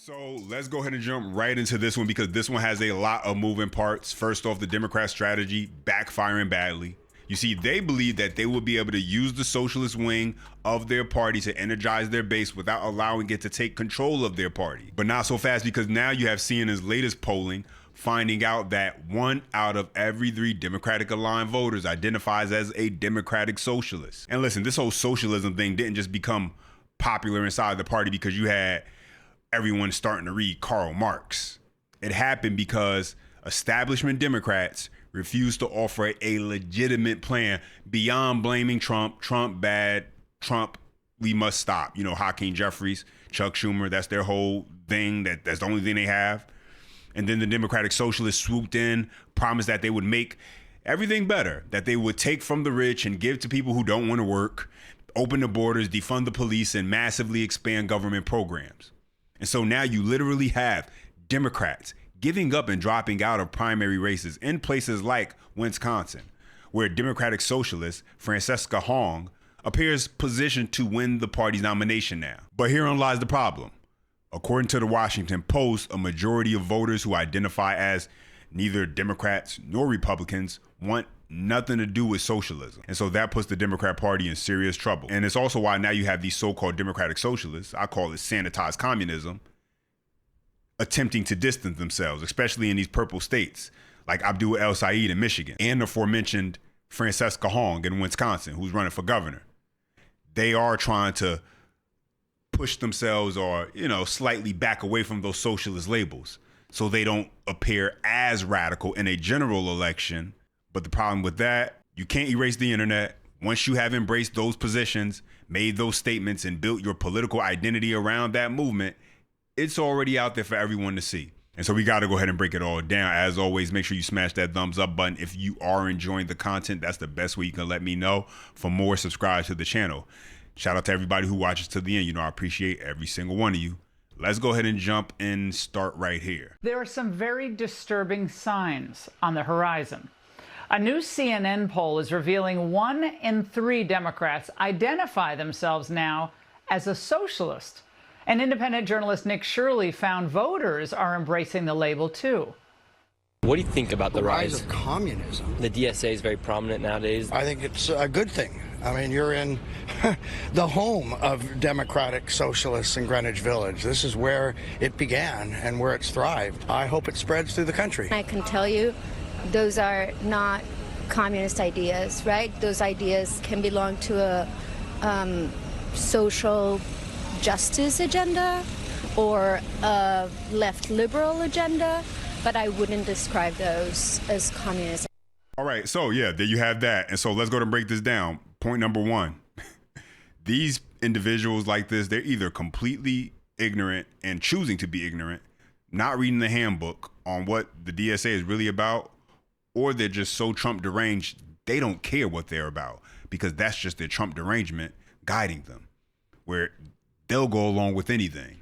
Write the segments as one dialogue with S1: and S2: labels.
S1: So let's go ahead and jump right into this one because this one has a lot of moving parts. First off, the Democrat strategy backfiring badly. You see, they believe that they will be able to use the socialist wing of their party to energize their base without allowing it to take control of their party. But not so fast, because now you have CNN's latest polling finding out that 1 out of every 3 Democratic aligned voters identifies as a Democratic socialist. And listen, this whole socialism thing didn't just become popular inside the party because you had everyone starting to read Karl Marx. It happened because establishment Democrats refused to offer a legitimate plan beyond blaming Trump. Trump bad, Trump, we must stop. You know, Hakeem Jeffries, Chuck Schumer, that's their whole thing. That's the only thing they have. And then the Democratic Socialists swooped in, promised that they would make everything better, that they would take from the rich and give to people who don't want to work, open the borders, defund the police, and massively expand government programs. And so now you literally have Democrats giving up and dropping out of primary races in places like Wisconsin, where Democratic Socialist Francesca Hong appears positioned to win the party's nomination now. But herein lies the problem. According to the Washington Post, a majority of voters who identify as neither Democrats nor Republicans want nothing to do with socialism. And so that puts the Democrat Party in serious trouble. And it's also why now you have these so-called Democratic Socialists, I call it sanitized communism, attempting to distance themselves, especially in these purple states like Abdul El Sayed in Michigan and the aforementioned Francesca Hong in Wisconsin, who's running for governor. They are trying to push themselves or, slightly back away from those socialist labels so they don't appear as radical in a general election. But the problem with that, you can't erase the internet. Once you have embraced those positions, made those statements, and built your political identity around that movement, it's already out there for everyone to see. And so we got to go ahead and break it all down. As always, make sure you smash that thumbs up button. If you are enjoying the content, that's the best way you can let me know. For more, subscribe to the channel. Shout out to everybody who watches to the end. I appreciate every single one of you. Let's go ahead and jump and start right here.
S2: There are some very disturbing signs on the horizon. A new CNN poll is revealing 1 in 3 Democrats identify themselves now as a socialist. And independent journalist Nick Shirley found voters are embracing the label, too.
S3: What do you think about the rise
S4: of communism?
S3: The DSA is very prominent nowadays.
S4: I think it's a good thing. I mean, you're in the home of democratic socialists in Greenwich Village. This is where it began and where it's thrived. I hope it spreads through the country.
S5: I can tell you those are not communist ideas, right? Those ideas can belong to a social justice agenda or a left liberal agenda, but I wouldn't describe those as communist.
S1: All right, so yeah, there you have that. And so let's go to break this down. Point number 1, these individuals like this, they're either completely ignorant and choosing to be ignorant, not reading the handbook on what the DSA is really about, or they're just so Trump deranged, they don't care what they're about because that's just their Trump derangement guiding them, where they'll go along with anything.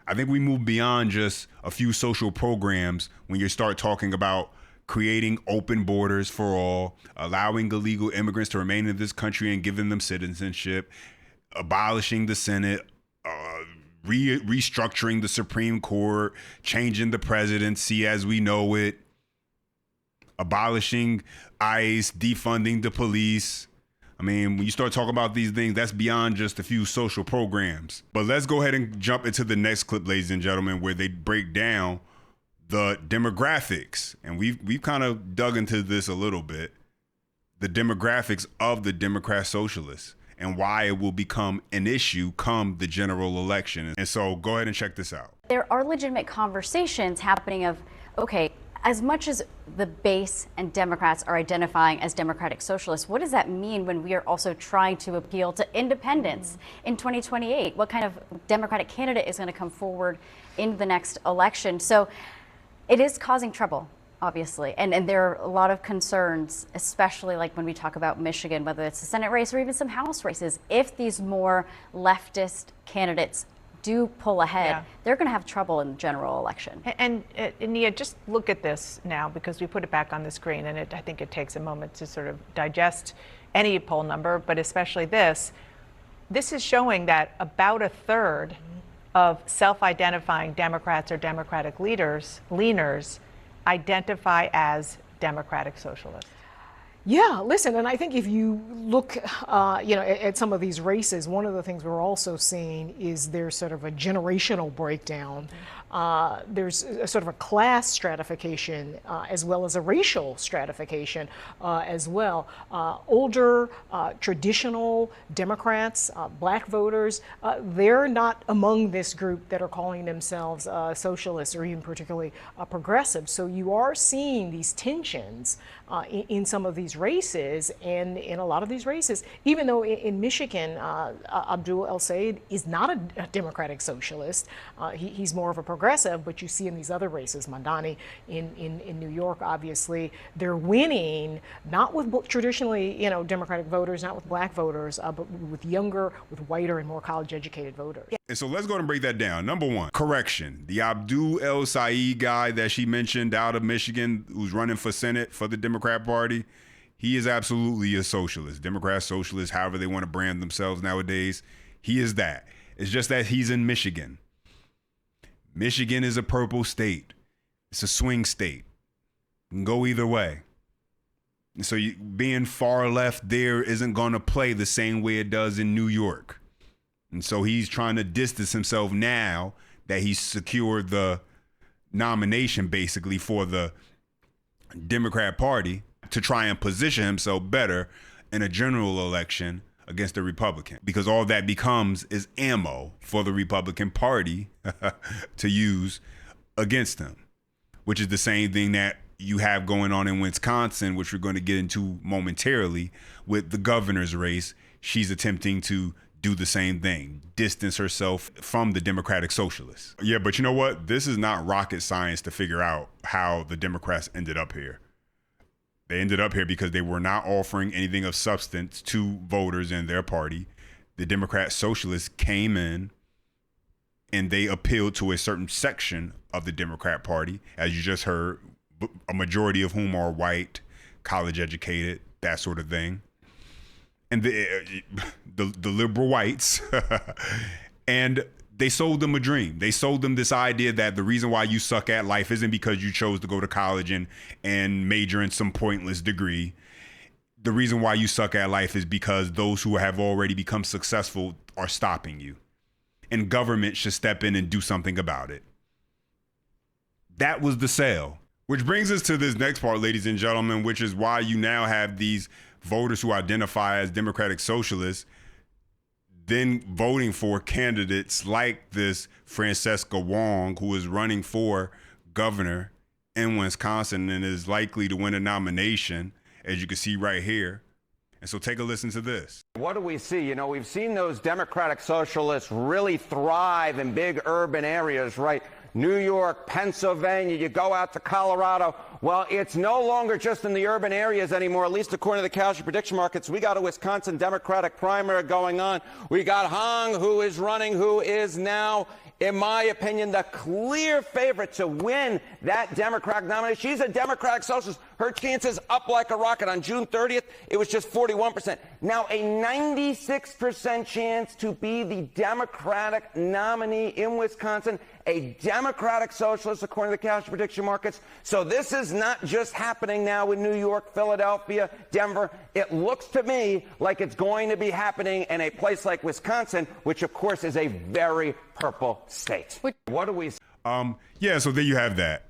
S1: I think we move beyond just a few social programs when you start talking about creating open borders for all, allowing illegal immigrants to remain in this country and giving them citizenship, abolishing the Senate, restructuring the Supreme Court, changing the presidency as we know it, abolishing ICE, defunding the police. I mean, when you start talking about these things, that's beyond just a few social programs. But let's go ahead and jump into the next clip, ladies and gentlemen, where they break down the demographics. And we've kind of dug into this a little bit. The demographics of the Democrat Socialists and why it will become an issue come the general election. And so go ahead and check this out.
S6: There are legitimate conversations happening of, okay, as much as the base and Democrats are identifying as Democratic Socialists, what does that mean when we are also trying to appeal to independents in 2028? What kind of Democratic candidate is going to come forward in the next election? So it is causing trouble, obviously. And there are a lot of concerns, especially like when we talk about Michigan, whether it's the Senate race or even some House races. If these more leftist candidates do pull ahead, they're going to have trouble in the general election.
S7: And Nia, just look at this now because we put it back on the screen, and I think it takes a moment to sort of digest any poll number, but especially this. This is showing that about a third of self-identifying Democrats or Democratic leaners identify as Democratic socialists?
S8: Yeah, listen, and I think if you look, at some of these races, one of the things we're also seeing is there's sort of a generational breakdown. There's a sort of a class stratification as well as a racial stratification as well. Older, traditional Democrats, black voters, they're not among this group that are calling themselves socialists or even particularly progressive. So you are seeing these tensions in some of these races, and in a lot of these races, even though in Michigan, Abdul El-Sayed is not a Democratic socialist, he's more of a progressive, but you see in these other races, Mandani in New York, obviously, they're winning, not with traditionally, Democratic voters, not with black voters, but with younger, with whiter and more college-educated voters.
S1: And so let's go and break that down. Number one, correction. The Abdul El-Sayed guy that she mentioned out of Michigan who's running for Senate for the Democrat Party, he is absolutely a socialist. Democrat socialist, however they want to brand themselves nowadays. He is that. It's just that he's in Michigan. Michigan is a purple state. It's a swing state. You can go either way. And so being far left there isn't going to play the same way it does in New York. And so he's trying to distance himself now that he's secured the nomination basically for the Democrat Party to try and position himself better in a general election against the Republican, because all that becomes is ammo for the Republican Party to use against him, which is the same thing that you have going on in Wisconsin, which we're going to get into momentarily with the governor's race. She's attempting to do the same thing, distance herself from the Democratic Socialists. Yeah, but you know what? This is not rocket science to figure out how the Democrats ended up here. They ended up here because they were not offering anything of substance to voters in their party. The Democrat Socialists came in and they appealed to a certain section of the Democrat Party, as you just heard, a majority of whom are white, college educated, that sort of thing. And the liberal whites, and they sold them a dream. They sold them this idea that the reason why you suck at life isn't because you chose to go to college and major in some pointless degree. The reason why you suck at life is because those who have already become successful are stopping you. And government should step in and do something about it. That was the sale. Which brings us to this next part, ladies and gentlemen, which is why you now have these voters who identify as Democratic Socialists then voting for candidates like this Francesca Wong, who is running for governor in Wisconsin and is likely to win a nomination, as you can see right here. And so take a listen to this.
S9: What do we see? We've seen those Democratic Socialists really thrive in big urban areas, right? New York, Pennsylvania, you go out to Colorado. Well, it's no longer just in the urban areas anymore, at least according to the casualty prediction markets. We got a Wisconsin Democratic primary going on. We got Hong, who is running, who is now, in my opinion, the clear favorite to win that Democratic nomination. She's a Democratic socialist. Her chances up like a rocket. On June 30th, it was just 41%. Now a 96% chance to be the Democratic nominee in Wisconsin, a Democratic socialist, according to the casualty prediction markets. So this is not just happening now in New York, Philadelphia, Denver. It looks to me like it's going to be happening in a place like Wisconsin, which of course is a very purple state. What do we?
S1: Yeah, so there you have that.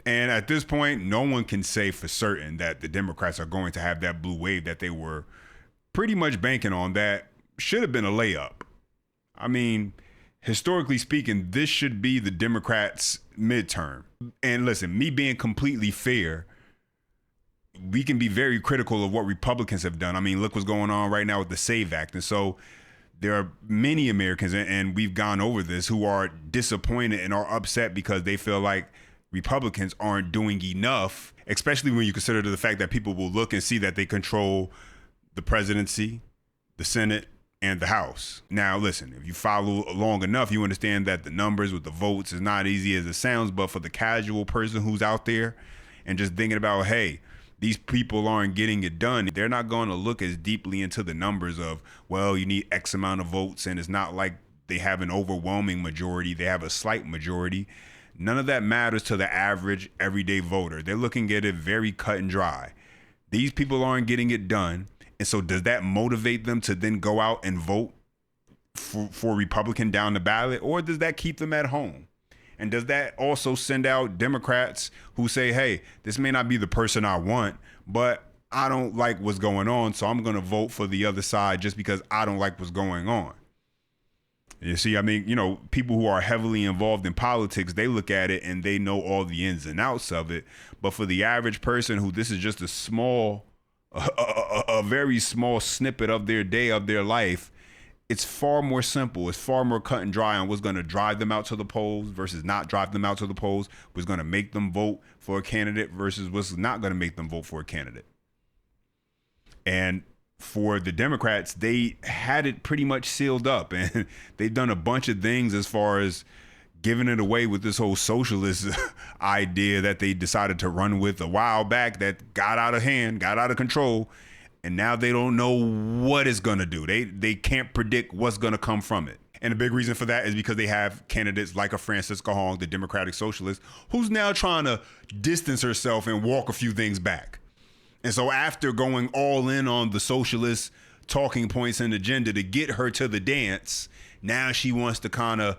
S1: And at this point, no one can say for certain that the Democrats are going to have that blue wave that they were pretty much banking on. That should have been a layup. I mean, historically speaking, this should be the Democrats' midterm. And listen, me being completely fair, we can be very critical of what Republicans have done. I mean, look what's going on right now with the SAVE Act. And so there are many Americans, and we've gone over this, who are disappointed and are upset because they feel like Republicans aren't doing enough, especially when you consider the fact that people will look and see that they control the presidency, the Senate, and the House. Now, listen, if you follow long enough, you understand that the numbers with the votes is not easy as it sounds, but for the casual person who's out there and just thinking about, hey, these people aren't getting it done, they're not going to look as deeply into the numbers of, well, you need X amount of votes, and it's not like they have an overwhelming majority, they have a slight majority. None of that matters to the average everyday voter. They're looking at it very cut and dry. These people aren't getting it done. And so does that motivate them to then go out and vote for Republican down the ballot, or does that keep them at home? And does that also send out Democrats who say, hey, this may not be the person I want, but I don't like what's going on, so I'm going to vote for the other side just because I don't like what's going on? You see, I mean, you know, people who are heavily involved in politics, they look at it and they know all the ins and outs of it. But for the average person who this is just a very small snippet of their day, of their life, it's far more simple. It's far more cut and dry on what's going to drive them out to the polls versus not drive them out to the polls, what's going to make them vote for a candidate versus what's not going to make them vote for a candidate. And for the Democrats, they had it pretty much sealed up, and they've done a bunch of things as far as giving it away with this whole socialist idea that they decided to run with a while back that got out of hand, got out of control. And now they don't know what it's going to do. They can't predict what's going to come from it. And a big reason for that is because they have candidates like a Francisca Hong, the Democratic Socialist, who's now trying to distance herself and walk a few things back. And so after going all in on the socialist talking points and agenda to get her to the dance, now she wants to kind of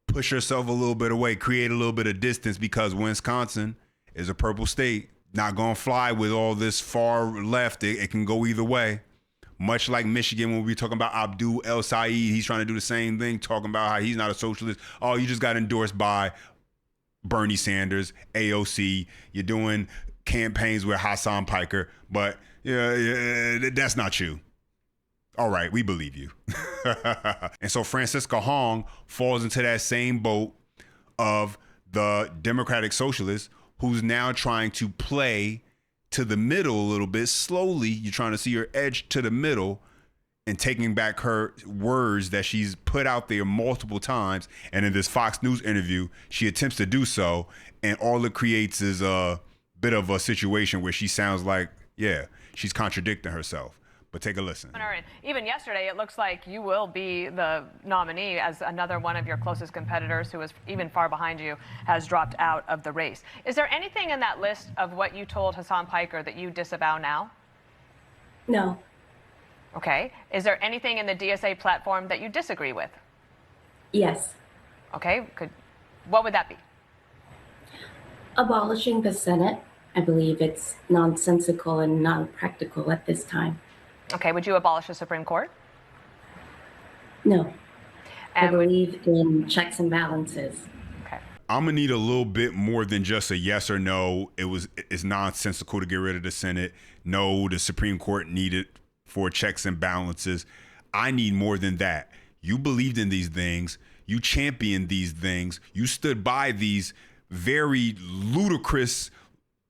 S1: push herself a little bit away, create a little bit of distance, because Wisconsin is a purple state. Not going to fly with all this far left. It can go either way. Much like Michigan, when we were talking about Abdul El Said, he's trying to do the same thing, talking about how he's not a socialist. Oh, you just got endorsed by Bernie Sanders, AOC. You're doing campaigns with Hassan Piker, but that's not you. All right, we believe you. And so Francisca Hong falls into that same boat of the Democratic Socialists, who's now trying to play to the middle a little bit. Slowly, you're trying to see her edge to the middle and taking back her words that she's put out there multiple times. And in this Fox News interview, she attempts to do so. And all it creates is a bit of a situation where she sounds like, yeah, she's contradicting herself. But take a listen.
S7: And even yesterday, it looks like you will be the nominee, as another one of your closest competitors, who is even far behind you, has dropped out of the race. Is there anything in that list of what you told Hassan Piker that you disavow now?
S10: No.
S7: Okay. Is there anything in the DSA platform that you disagree with?
S10: Yes.
S7: Okay. What would that be?
S10: Abolishing the Senate. I believe it's nonsensical and non-practical at this time.
S7: Okay, would you abolish the Supreme Court?
S10: No. I believe in checks and balances.
S7: Okay.
S1: I'm gonna need a little bit more than just a yes or no. It's nonsensical to get rid of the Senate. No, the Supreme Court needed for checks and balances. I need more than that. You believed in these things. You championed these things. You stood by these very ludicrous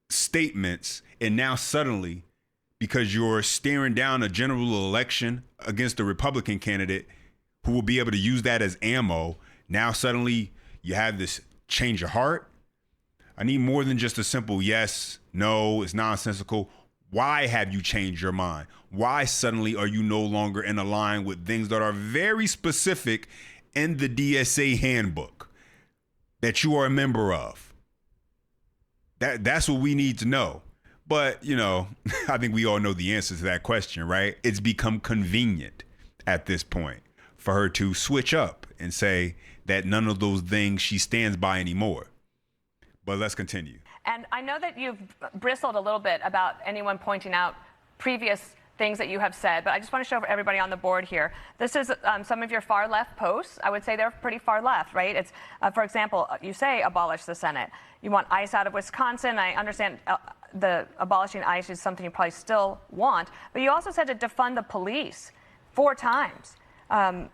S1: statements, and now suddenly, because you're staring down a general election against a Republican candidate who will be able to use that as ammo, now suddenly you have this change of heart. I need more than just a simple yes, no, it's nonsensical. Why have you changed your mind? Why suddenly are you no longer in a line with things that are very specific in the DSA handbook that you are a member of? That's what we need to know. But, I think we all know the answer to that question, right? It's become convenient at this point for her to switch up and say that none of those things she stands by anymore. But let's continue.
S7: And I know that you've bristled a little bit about anyone pointing out previous things that you have said, but I just want to show everybody on the board here. This is some of your far left posts. I would say they're pretty far left, right? It's, for example, you say abolish the Senate. You want ICE out of Wisconsin. I understand the abolishing ICE is something you probably still want, but you also said to defund the police 4 times. And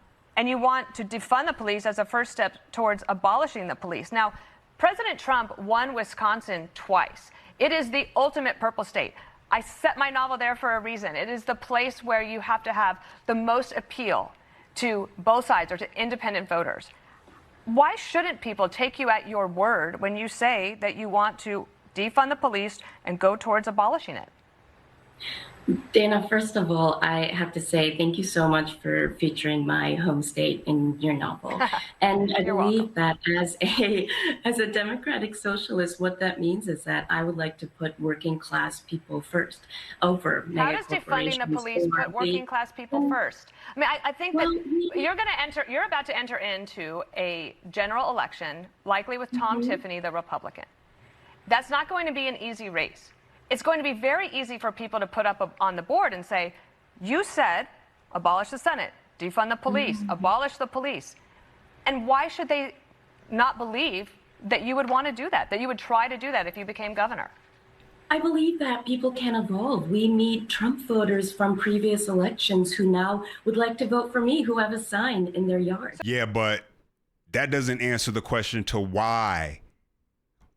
S7: you want to defund the police as a first step towards abolishing the police. Now, President Trump won Wisconsin twice. It is the ultimate purple state. I set my novel there for a reason. It is the place where you have to have the most appeal to both sides or to independent voters. Why shouldn't people take you at your word when you say that you want to defund the police and go towards abolishing it?
S10: Dana, first of all, I have to say thank you so much for featuring my home state in your novel. And I
S7: You're
S10: believe
S7: welcome.
S10: that as a democratic socialist, what that means is that I would like to put working class people first over
S7: How
S10: mega
S7: does defunding the
S10: corporations
S7: police put
S10: or
S7: working class people first? I mean, I think that
S10: well,
S7: you're about to enter into a general election, likely with Tom Tiffany, the Republican. That's not going to be an easy race. It's going to be very easy for people to put up on the board and say, you said abolish the Senate, defund the police, abolish the police. And why should they not believe that you would want to do that you would try to do that if you became governor?
S10: I believe that people can evolve. We meet Trump voters from previous elections who now would like to vote for me, who have a sign in their yard.
S1: Yeah, but that doesn't answer the question to why.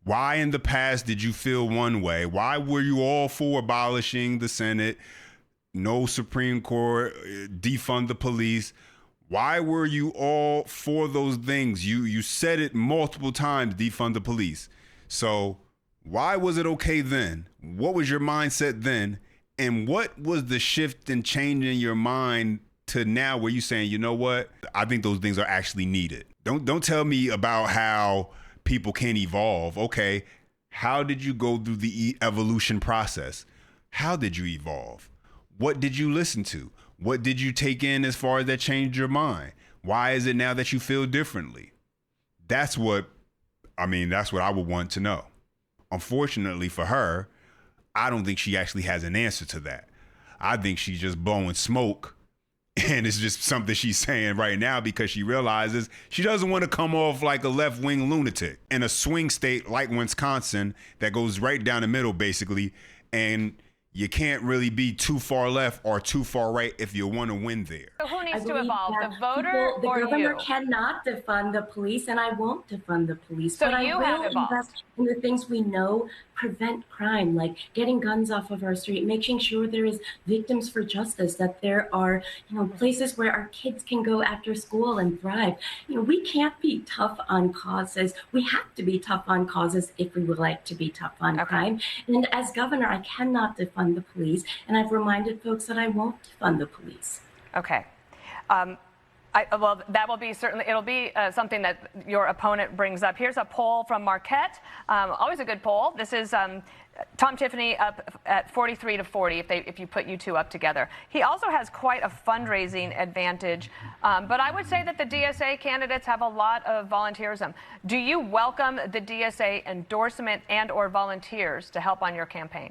S1: Why in the past did you feel one way? Why were you all for abolishing the Senate, no Supreme Court, defund the police? Why were you all for those things? You said it multiple times, defund the police. So why was it okay then? What was your mindset then? And what was the shift and change in your mind to now where you saying, you know what? I think those things are actually needed. Don't tell me about how people can't evolve. Okay, how did you go through the evolution process? How did you evolve? What did you listen to? What did you take in as far as that changed your mind? Why is it now that you feel differently? That's what I would want to know. Unfortunately for her, I don't think she actually has an answer to that. I think she's just blowing smoke. And it's just something she's saying right now because she realizes she doesn't want to come off like a left-wing lunatic in a swing state like Wisconsin that goes right down the middle, basically. And you can't really be too far left or too far right if you want to win there.
S7: So who needs to
S10: believe
S7: evolve,
S10: that
S7: the voter
S10: the
S7: or
S10: governor
S7: you?
S10: cannot defund the police, and I won't defund the police.
S7: So
S10: but
S7: you
S10: I
S7: have
S10: will
S7: evolved.
S10: invest in the things we know prevent crime, like getting guns off of our street, making sure there is victims for justice, that there are, places where our kids can go after school and thrive. We can't be tough on causes. We have to be tough on causes if we would like to be tough on crime. And as governor, I cannot defund the police, and I've reminded folks that I won't defund the police.
S7: Okay. Well, that will be it'll be something that your opponent brings up. Here's a poll from Marquette. Always a good poll. This is Tom Tiffany up at 43-40 if you put you two up together. He also has quite a fundraising advantage, but I would say that the DSA candidates have a lot of volunteerism. Do you welcome the DSA endorsement and or volunteers to help on your campaign?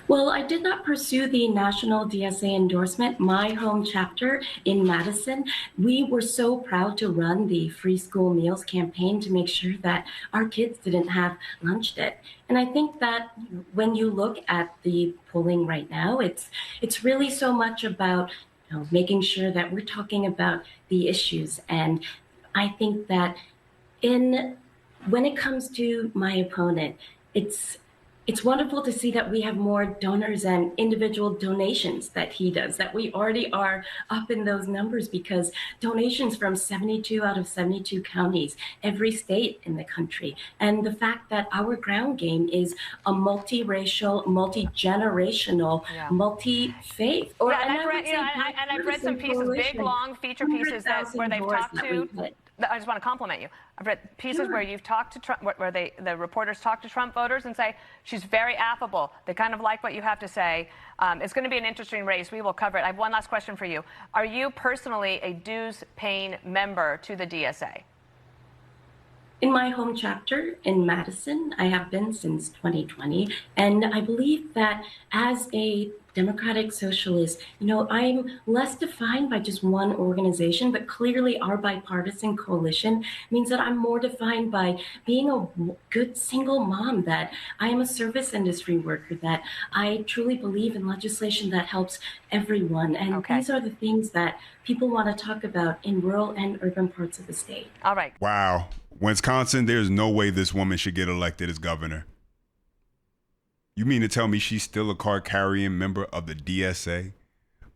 S10: Well, I did not pursue the national DSA endorsement. My home chapter in Madison, we were so proud to run the free school meals campaign to make sure that our kids didn't have lunch debt. And I think that when you look at the polling right now, it's really so much about making sure that we're talking about the issues. And I think that when it comes to my opponent, it's wonderful to see that we have more donors and individual donations that he does, that we already are up in those numbers because donations from 72 out of 72 counties, every state in the country. And the fact that our ground game is a multiracial, multi-generational, multi-faith.
S7: I've read some pieces, big, long feature pieces where they've talked to. I just want to compliment you. I've read pieces where you've talked to Trump, where the reporters talk to Trump voters and say she's very affable. They kind of like what you have to say. It's going to be an interesting race. We will cover it. I have one last question for you. Are you personally a dues-paying member to the DSA?
S10: In my home chapter in Madison, I have been since 2020, and I believe that as a democratic socialist, I'm less defined by just one organization, but clearly our bipartisan coalition means that I'm more defined by being a good single mom, that I am a service industry worker, that I truly believe in legislation that helps everyone. And these are the things that people want to talk about in rural and urban parts of the state.
S7: All right.
S1: Wow. Wisconsin, there's no way this woman should get elected as governor. You mean to tell me she's still a card-carrying member of the DSA,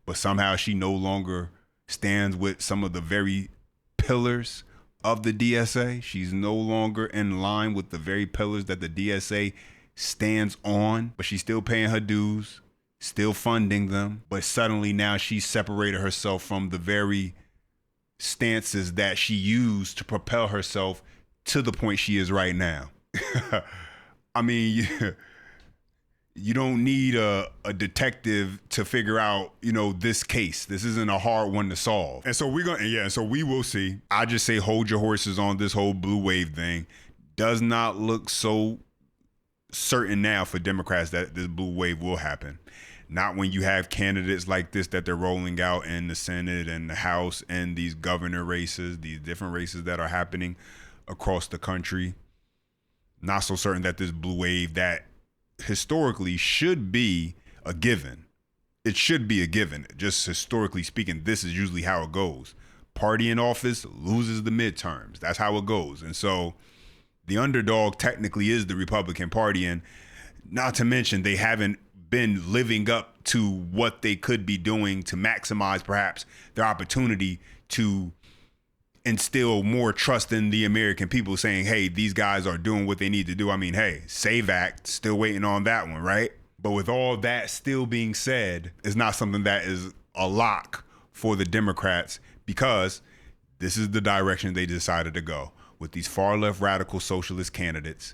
S1: but somehow she no longer stands with some of the very pillars of the DSA? She's no longer in line with the very pillars that the DSA stands on, but she's still paying her dues. still funding them, but suddenly now she's separated herself from the very stances that she used to propel herself to the point she is right now. I mean, you don't need a detective to figure out, this case. This isn't a hard one to solve. And so we will see. I just say hold your horses on this whole blue wave thing. Does not look so certain now for Democrats that this blue wave will happen. Not when you have candidates like this that they're rolling out in the Senate and the House and these governor races, these different races that are happening across the country. Not so certain that this blue wave that historically should be a given. It should be a given. Just historically speaking, this is usually how it goes. Party in office loses the midterms. That's how it goes. And so the underdog technically is the Republican Party. And not to mention, they haven't been living up to what they could be doing to maximize perhaps their opportunity to instill more trust in the American people, saying, hey, these guys are doing what they need to do. I mean, hey, SAVE Act, still waiting on that one, right? But with all that still being said, it's not something that is a lock for the Democrats, because this is the direction they decided to go with these far left radical socialist candidates,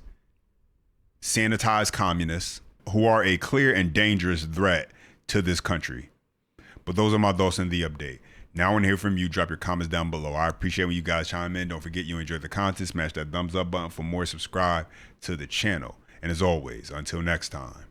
S1: sanitized communists who are a clear and dangerous threat to this country. But those are my thoughts in the update. Now I want to hear from you. Drop your comments down below. I appreciate when you guys chime in. Don't forget you enjoy the content. Smash that thumbs up button for more. Subscribe to the channel. And as always, until next time.